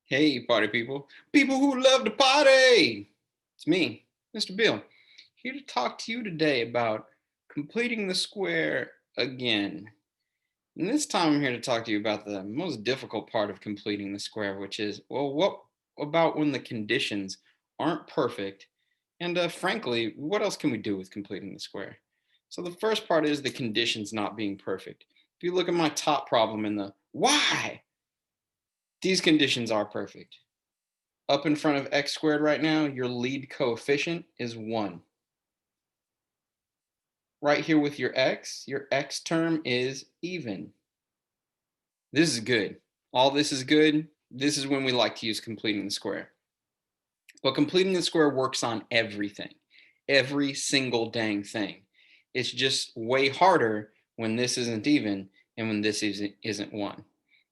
Hey, party people. People who love to party. It's me, Mr. Bill, here to talk to you today about completing the square again. And this time I'm here to talk to you about the most difficult part of completing the square, which is, well, what about when the conditions aren't perfect? And frankly, what else can we do with completing the square? So the first part is the conditions not being perfect. If you look at my top problem in the why, these conditions are perfect. Up in front of x squared right now, your lead coefficient is 1. Right here with your x term is even. This is good. All this is good. This is when we like to use completing the square. But completing the square works on everything, every single dang thing. It's just way harder when this isn't even and when this isn't 1.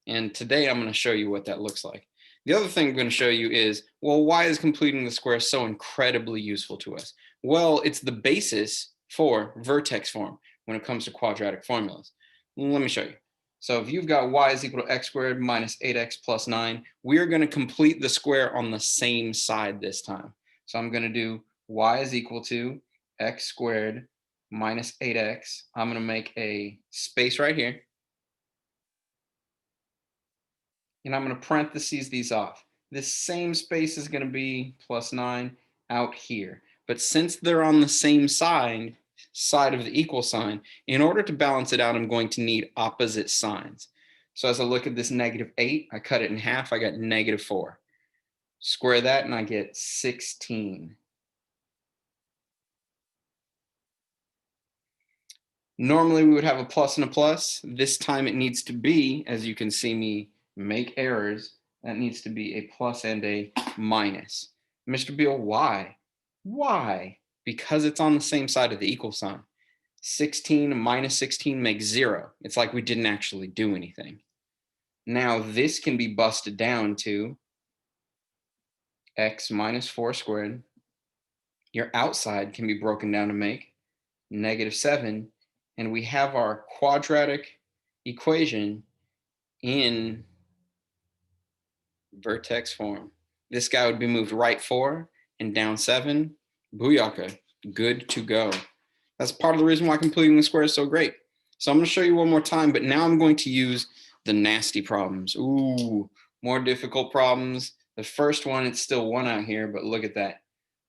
And today I'm going to show you what that looks like. The other thing I'm going to show you is, well, why is completing the square so incredibly useful to us? Well, it's the basis for vertex form when it comes to quadratic formulas. Let me show you. So if you've got y is equal to x squared minus 8x plus 9, we're going to complete the square on the same side this time. So I'm going to do y is equal to x squared minus 8x. I'm going to make a space right here. And I'm going to parentheses these off. This same space is going to be plus 9 out here. But since they're on the same side of the equal sign, in order to balance it out, I'm going to need opposite signs. So as I look at this negative 8, I cut it in half, I got negative 4. Square that and I get 16. Normally we would have a plus and a plus. This time it needs to be, as you can see me make errors, that needs to be a plus and a minus. Mr. Beal, why? Why? Because it's on the same side of the equal sign. 16 minus 16 makes 0. It's like we didn't actually do anything. Now this can be busted down to x minus 4 squared. Your outside can be broken down to make negative 7. And we have our quadratic equation in vertex form. This guy would be moved right 4 and down 7. Booyaka, good to go. That's part of the reason why completing the square is so great. So I'm going to show you one more time, but now I'm going to use the nasty problems. Ooh, more difficult problems. The first one, it's still 1 out here, but look at that.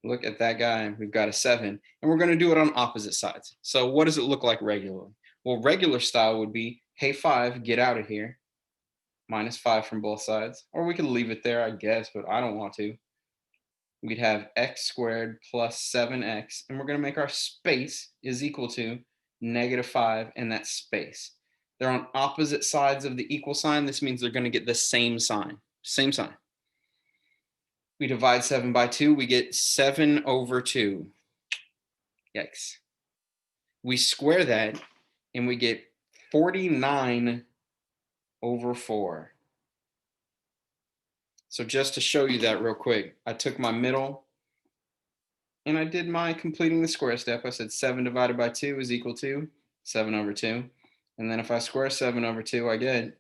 Look at that guy. We've got a 7, and we're going to do it on opposite sides. So what does it look like regularly? Well, regular style would be, hey, 5, get out of here. Minus 5 from both sides. Or we could leave it there, I guess, but I don't want to. We'd have x squared plus 7x, and we're going to make our space is equal to negative 5 and that space. They're on opposite sides of the equal sign. This means they're going to get the same sign. Same sign. We divide 7 by 2. We get 7 over 2. Yikes. We square that, and we get 49 over 4. So just to show you that real quick, I took my middle and I did my completing the square step. I said 7 divided by 2 is equal to 7 over 2. And then if I square 7 over 2, I get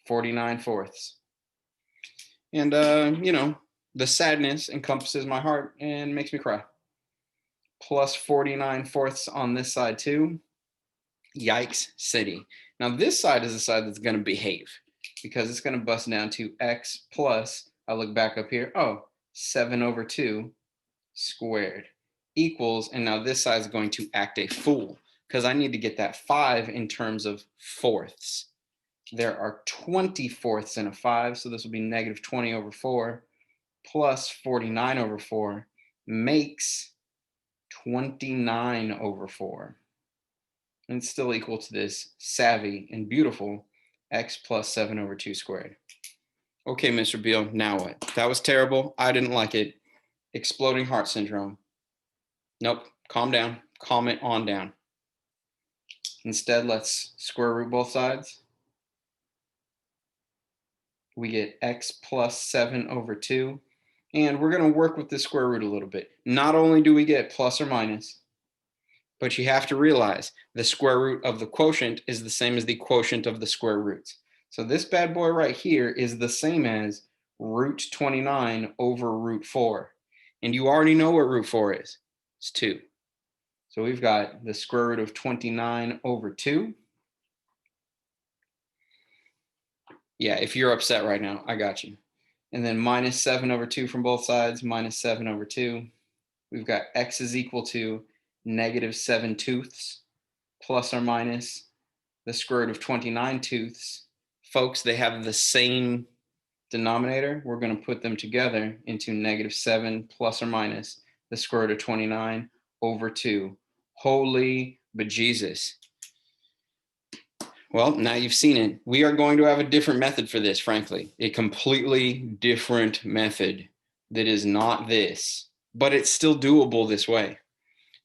49 fourths. And, the sadness encompasses my heart and makes me cry. Plus 49 fourths on this side too. Yikes city. Now this side is the side that's going to behave because it's going to bust down to x plus, I look back up here, 7 over 2 squared equals, and now this side is going to act a fool because I need to get that 5 in terms of fourths. There are 20 fourths in a 5, so this will be negative 20 over 4 plus 49 over 4 makes 29 over 4. And it's still equal to this savvy and beautiful x plus 7 over 2 squared. Okay, Mr. Beal, now what? That was terrible. I didn't like it. Exploding heart syndrome. Nope, calm down. Calm it on down. Instead, let's square root both sides. We get x plus 7 over 2. And we're going to work with the square root a little bit. Not only do we get plus or minus, but you have to realize the square root of the quotient is the same as the quotient of the square roots. So this bad boy right here is the same as root 29 over root 4. And you already know what root 4 is. It's 2. So we've got the square root of 29 over 2. Yeah, if you're upset right now, I got you. And then minus 7 over 2 from both sides, minus 7 over 2. We've got x is equal to negative 7/2 plus or minus the square root of 29/2. Folks, they have the same denominator. We're going to put them together into negative 7 plus or minus the square root of 29 over 2. Holy bejesus. Well, now you've seen it. We are going to have a different method for this, frankly. A completely different method that is not this, but it's still doable this way.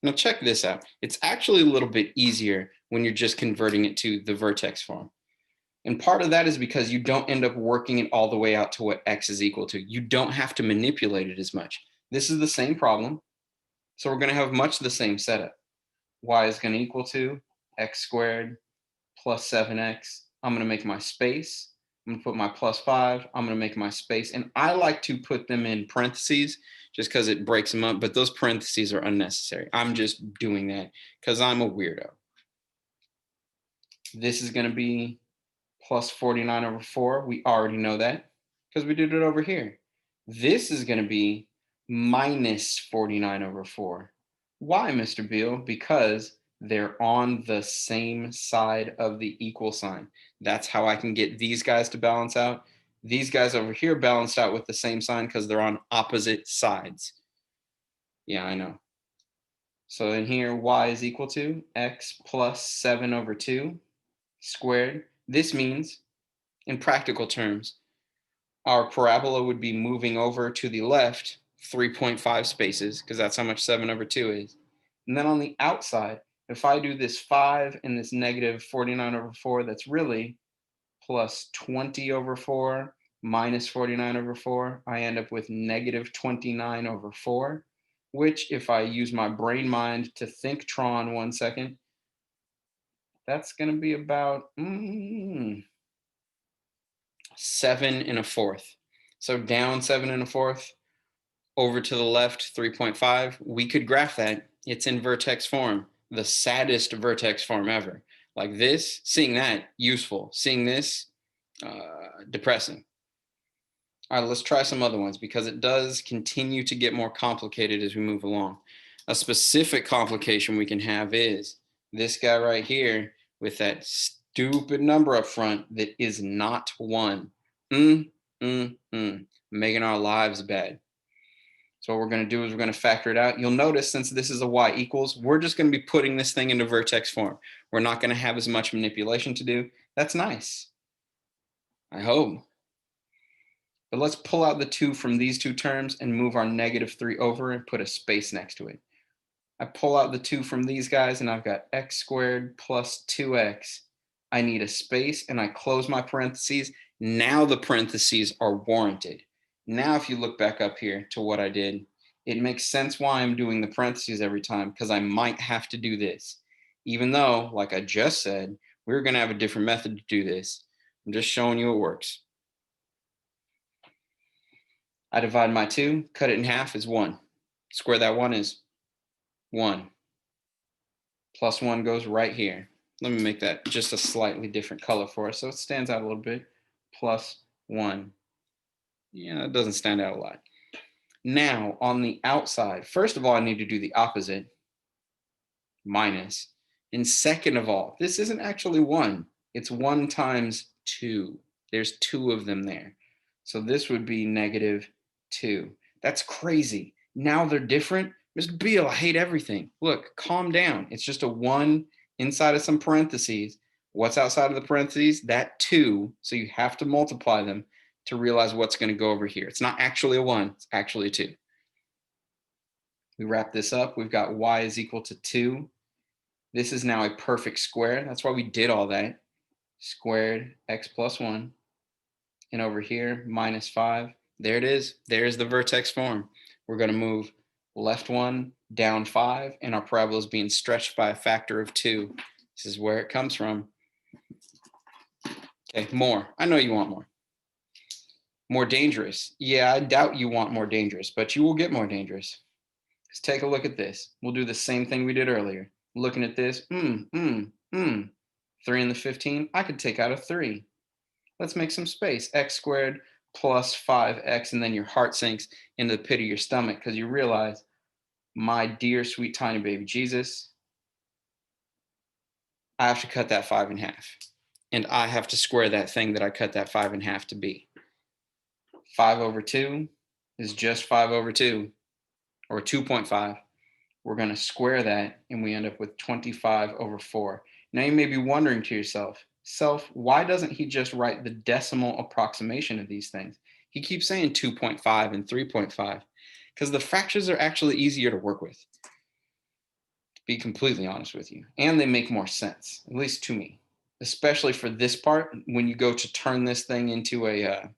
Now check this out. It's actually a little bit easier when you're just converting it to the vertex form. And part of that is because you don't end up working it all the way out to what x is equal to. You don't have to manipulate it as much. This is the same problem. So we're going to have much the same setup. Y is going to equal to x squared plus 7x. I'm going to make my space. I'm going to put my plus 5. I'm going to make my space. And I like to put them in parentheses just because it breaks them up. But those parentheses are unnecessary. I'm just doing that because I'm a weirdo. This is going to be plus 49 over 4. We already know that because we did it over here. This is going to be minus 49 over 4. Why, Mr. Beal? Because they're on the same side of the equal sign. That's how I can get these guys to balance out. These guys over here balanced out with the same sign because they're on opposite sides. Yeah, I know. So in here, y is equal to x plus 7 over 2 squared. This means, in practical terms, our parabola would be moving over to the left 3.5 spaces because that's how much 7 over 2 is. And then on the outside, if I do this 5 and this negative 49 over 4, that's really plus 20 over 4 minus 49 over 4. I end up with negative 29 over 4, which if I use my brain mind to think Tron 1 second, that's going to be about 7 1/4. So down 7 1/4, over to the left 3.5. We could graph that. It's in vertex form, the saddest vertex form ever. Like this, seeing that, useful. Seeing this, depressing. All right, let's try some other ones because it does continue to get more complicated as we move along. A specific complication we can have is this guy right here with that stupid number up front that is not 1. Making our lives bad. So what we're going to do is we're going to factor it out. You'll notice since this is a y equals, we're just going to be putting this thing into vertex form. We're not going to have as much manipulation to do. That's nice. I hope. But let's pull out the 2 from these two terms and move our negative 3 over and put a space next to it. I pull out the 2 from these guys and I've got x squared plus 2x. I need a space and I close my parentheses. Now the parentheses are warranted. Now if you look back up here to what I did, it makes sense why I'm doing the parentheses every time because I might have to do this. Even though, like I just said, we're going to have a different method to do this. I'm just showing you it works. I divide my 2, cut it in half is 1. Square that 1 is 1. Plus 1 goes right here. Let me make that just a slightly different color for us so it stands out a little bit. Plus 1. Yeah, it doesn't stand out a lot. Now, on the outside, first of all, I need to do the opposite, minus. And second of all, this isn't actually 1. It's 1 times 2. There's 2 of them there. So this would be negative 2. That's crazy. Now they're different. Mr. Beal, I hate everything. Look, calm down. It's just a 1 inside of some parentheses. What's outside of the parentheses? That 2. So you have to multiply them to realize what's going to go over here. It's not actually a 1. It's actually a 2. We wrap this up. We've got y is equal to 2. This is now a perfect square. That's why we did all that. Squared x plus 1. And over here, minus 5. There it is. There's the vertex form. We're going to move left 1, down 5, and our parabola is being stretched by a factor of 2. This is where it comes from. Okay, more. I know you want more. More dangerous. Yeah, I doubt you want more dangerous, but you will get more dangerous. Just take a look at this. We'll do the same thing we did earlier. Looking at this, 3 in the 15, I could take out a 3. Let's make some space. X squared plus 5x, and then your heart sinks into the pit of your stomach because you realize, my dear sweet tiny baby Jesus, I have to cut that 5 in half. And I have to square that thing that I cut that 5 in half to be. 5 over 2 is just 5 over 2, or 2.5. We're going to square that, and we end up with 25 over 4. Now you may be wondering to yourself, why doesn't he just write the decimal approximation of these things? He keeps saying 2.5 and 3.5 because the fractions are actually easier to work with, to be completely honest with you. And they make more sense, at least to me, especially for this part. When you go to turn this thing into a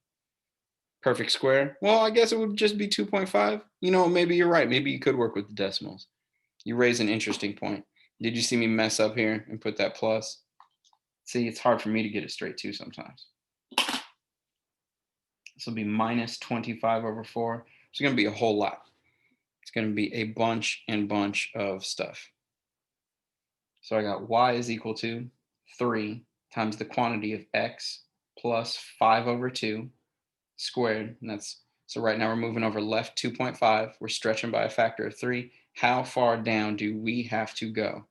perfect square, well, I guess it would just be 2.5. Maybe you're right. Maybe you could work with the decimals. You raise an interesting point. Did you see me mess up here and put that plus? See, it's hard for me to get it straight too sometimes. This will be minus 25 over 4. It's going to be a whole lot. It's going to be a bunch of stuff. So I got y is equal to 3 times the quantity of x plus 5 over 2 squared. And that's, so right now we're moving over left 2.5. We're stretching by a factor of 3. How far down do we have to go?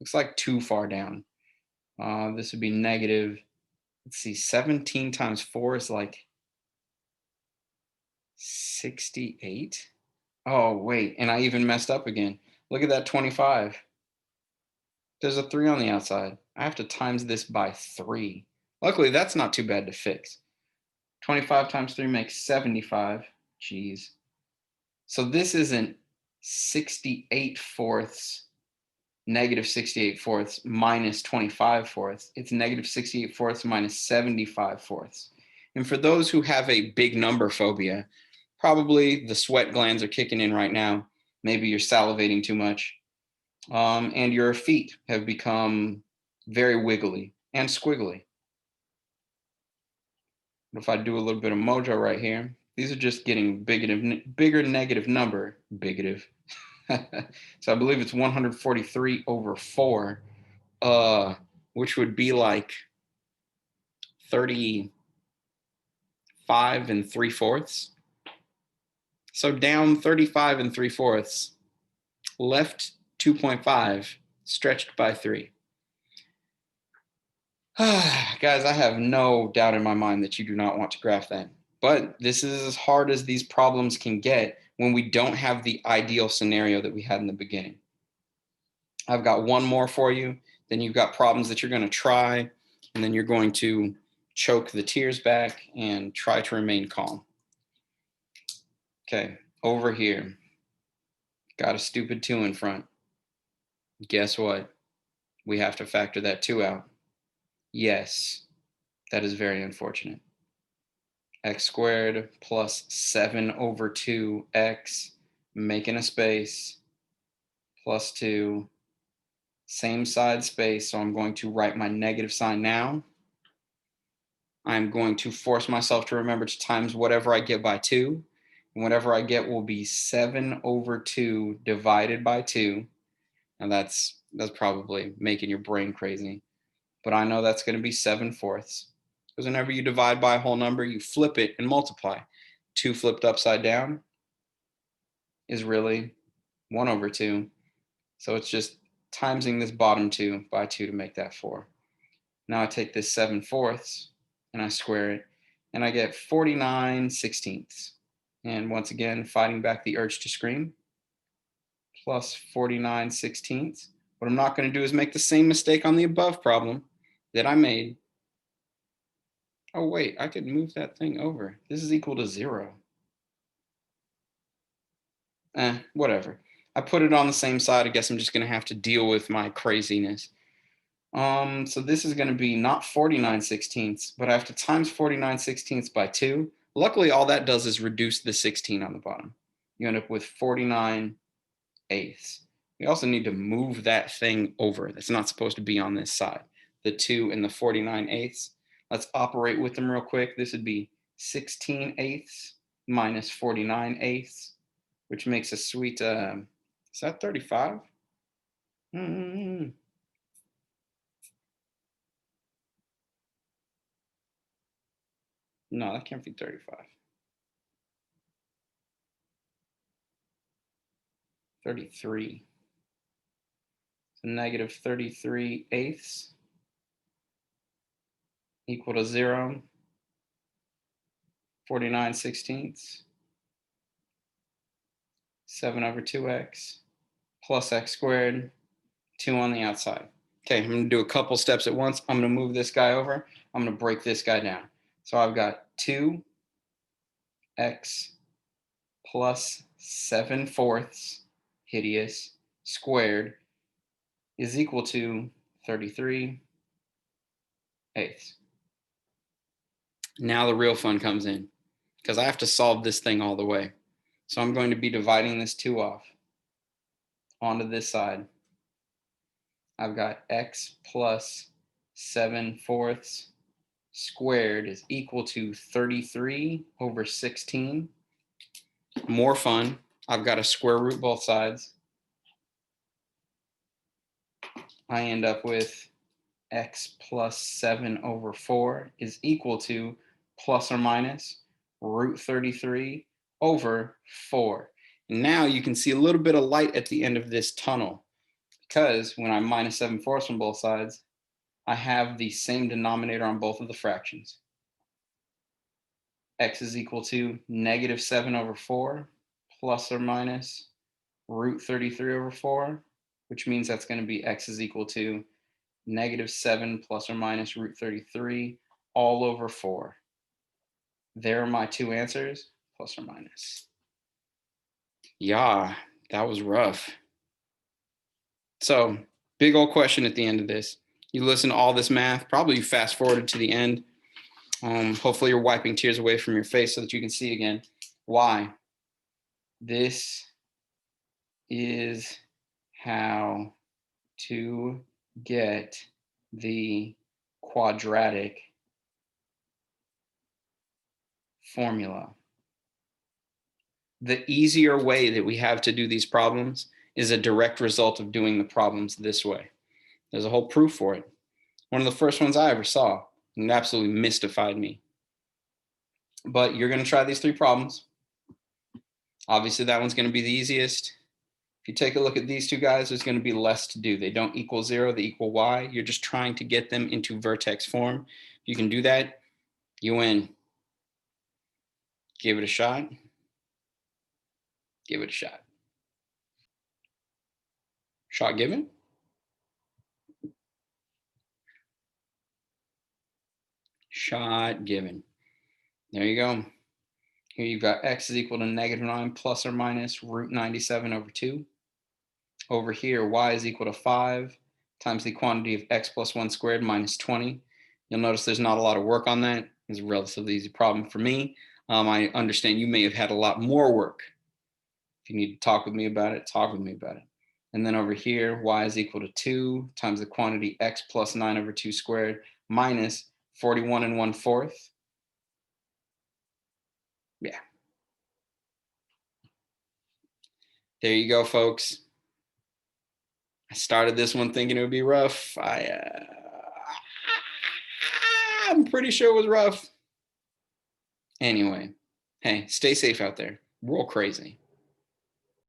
Looks like too far down. This would be negative, let's see, 17 times 4 is like 68. Oh, wait, and I even messed up again. Look at that 25. There's a 3 on the outside. I have to times this by 3. Luckily, that's not too bad to fix. 25 times 3 makes 75. Jeez. So this isn't 68 fourths, negative 68 fourths minus 25 fourths. It's negative 68 fourths minus 75 fourths. And for those who have a big number phobia, probably the sweat glands are kicking in right now. Maybe you're salivating too much. And your feet have become very wiggly and squiggly. But if I do a little bit of mojo right here, these are just getting bigger negative number, bigotive. So I believe it's 143 over 4, which would be like 35 and 3/4. So down 35 and 3/4, left 2.5, stretched by 3. Guys, I have no doubt in my mind that you do not want to graph that. But this is as hard as these problems can get when we don't have the ideal scenario that we had in the beginning. I've got one more for you. Then you've got problems that you're going to try, and then you're going to choke the tears back and try to remain calm. Okay, over here, got a stupid 2 in front. Guess what? We have to factor that 2 out. Yes, that is very unfortunate. X squared plus 7 over 2x, making a space, plus 2, same side space. So I'm going to write my negative sign now. I'm going to force myself to remember to times whatever I get by 2. And whatever I get will be 7 over 2 divided by 2. And that's probably making your brain crazy. But I know that's going to be 7/4. Because whenever you divide by a whole number, you flip it and multiply. 2 flipped upside down is really 1 over 2. So it's just timesing this bottom 2 by 2 to make that 4. Now I take this 7/4 and I square it, and I get 49/16. And once again, fighting back the urge to scream, plus 49/16. What I'm not going to do is make the same mistake on the above problem that I made. Oh, wait, I could move that thing over. This is equal to 0. Whatever. I put it on the same side. I guess I'm just going to have to deal with my craziness. So this is going to be not 49/16, but I have to times 49/16 by 2. Luckily, all that does is reduce the 16 on the bottom. You end up with 49/8. We also need to move that thing over. That's not supposed to be on this side. The 2 and the 49/8. Let's operate with them real quick. This would be 16/8 minus 49/8, which makes a sweet, is that 35? Mm-hmm. No, that can't be 35. 33. So negative 33/8 equal to 0. 49/16, 7 over 2x plus x squared, 2 on the outside. Okay, I'm going to do a couple steps at once. I'm going to move this guy over. I'm going to break this guy down. So I've got 2x plus 7/4, hideous, squared is equal to 33/8. Now the real fun comes in because I have to solve this thing all the way. So I'm going to be dividing this 2 off onto this side. I've got x plus 7/4 squared is equal to 33 over 16. More fun. I've got to square root both sides. I end up with x plus 7 over 4 is equal to plus or minus root 33 over 4. Now you can see a little bit of light at the end of this tunnel because when I minus 7/4 from both sides, I have the same denominator on both of the fractions. X is equal to negative 7 over 4 plus or minus root 33 over 4, which means that's going to be x is equal to negative 7 plus or minus root 33 all over 4. There are my two answers, plus or minus. Yeah, that was rough. So, big old question at the end of this. You listen to all this math, probably fast forwarded to the end. Hopefully you're wiping tears away from your face so that you can see again why. This is how to get the quadratic formula. The easier way that we have to do these problems is a direct result of doing the problems this way. There's a whole proof for it. One of the first ones I ever saw, and it absolutely mystified me. But you're going to try these 3 problems. Obviously, that one's going to be the easiest. If you take a look at these 2 guys, there's going to be less to do. They don't equal 0, they equal y. You're just trying to get them into vertex form. If you can do that, you win. Give it a shot. Give it a shot. Shot given. Shot given. There you go. Here you've got x is equal to negative 9 plus or minus root 97 over 2. Over here, y is equal to 5 times the quantity of x plus 1 squared minus 20. You'll notice there's not a lot of work on that. It's a relatively easy problem for me. I understand you may have had a lot more work. If you need to talk with me about it, talk with me about it. And then over here, y is equal to 2 times the quantity x plus 9 over 2 squared minus 41 1/4. Yeah. There you go, folks. I started this one thinking it would be rough. I'm pretty sure it was rough. Anyway, hey, stay safe out there. We're all crazy.